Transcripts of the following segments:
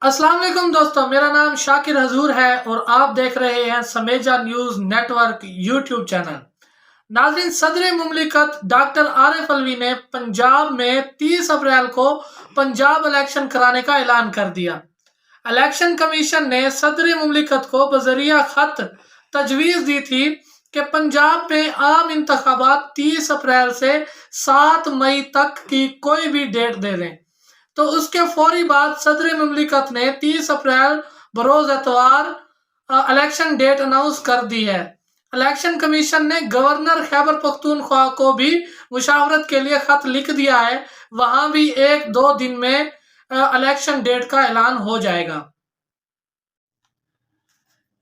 السلام علیکم دوستو، میرا نام شاکر حضور ہے اور آپ دیکھ رہے ہیں سمیجا news network YouTube channel. ناظرین، صدر مملکت ڈاکٹر عارف علوی نے پنجاب میں 30 اپریل کو پنجاب الیکشن کرانے کا اعلان کر دیا۔ الیکشن کمیشن نے صدر مملکت کو بذریعہ خط تجویز دی تھی کہ پنجاب میں عام انتخابات 30 اپریل سے 7 مئی تک کی کوئی بھی ڈیٹ دے دیں، تو اس کے فوری بعد صدر مملکت نے 30 اپریل بروز اتوار الیکشن ڈیٹ اناؤنس کر دی ہے۔ الیکشن کمیشن نے گورنر خیبر پختونخوا کو بھی مشاورت کے لیے خط لکھ دیا ہے، وہاں بھی 1-2 دن میں الیکشن ڈیٹ کا اعلان ہو جائے گا۔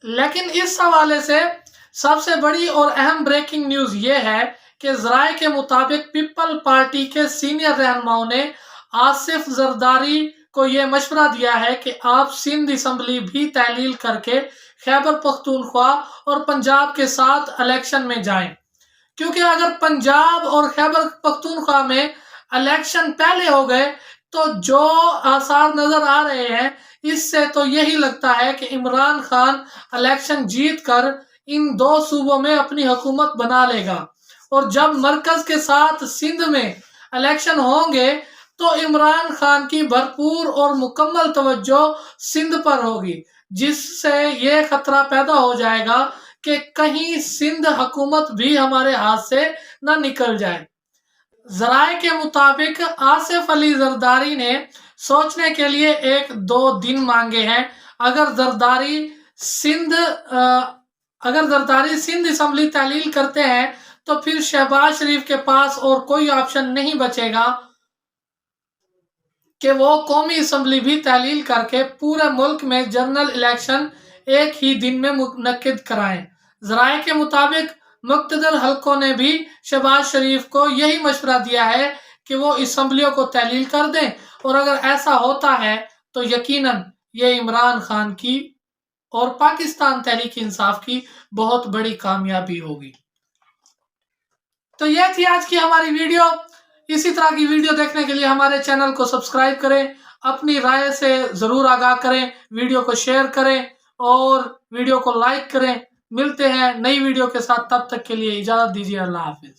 لیکن اس حوالے سے سب سے بڑی اور اہم بریکنگ نیوز یہ ہے کہ ذرائع کے مطابق پیپل پارٹی کے سینئر رہنماؤں نے آصف زرداری کو یہ مشورہ دیا ہے کہ آپ سندھ اسمبلی بھی تحلیل کر کے خیبر پختونخوا اور پنجاب کے ساتھ الیکشن میں جائیں، کیونکہ اگر پنجاب اور خیبر پختونخوا میں الیکشن پہلے ہو گئے تو جو آثار نظر آ رہے ہیں اس سے تو یہی لگتا ہے کہ عمران خان الیکشن جیت کر ان 2 صوبوں میں اپنی حکومت بنا لے گا، اور جب مرکز کے ساتھ سندھ میں الیکشن ہوں گے تو عمران خان کی بھرپور اور مکمل توجہ سندھ پر ہوگی، جس سے یہ خطرہ پیدا ہو جائے گا کہ کہیں سندھ حکومت بھی ہمارے ہاتھ سے نہ نکل جائے۔ ذرائع کے مطابق آصف علی زرداری نے سوچنے کے لیے 1-2 دن مانگے ہیں۔ اگر زرداری سندھ اسمبلی تحلیل کرتے ہیں تو پھر شہباز شریف کے پاس اور کوئی آپشن نہیں بچے گا کہ وہ قومی اسمبلی بھی تحلیل کر کے پورے ملک میں جنرل الیکشن ایک ہی دن میں منعقد کرائیں۔ ذرائع کے مطابق مقتدر حلقوں نے بھی شہباز شریف کو یہی مشورہ دیا ہے کہ وہ اسمبلیوں کو تحلیل کر دیں، اور اگر ایسا ہوتا ہے تو یقیناً یہ عمران خان کی اور پاکستان تحریک انصاف کی بہت بڑی کامیابی ہوگی۔ تو یہ تھی آج کی ہماری ویڈیو۔ اسی طرح کی ویڈیو دیکھنے کے لیے ہمارے چینل کو سبسکرائب کریں، اپنی رائے سے ضرور آگاہ کریں، ویڈیو کو شیئر کریں اور ویڈیو کو لائک کریں۔ ملتے ہیں نئی ویڈیو کے ساتھ، تب تک کے لیے اجازت دیجیے۔ اللہ حافظ۔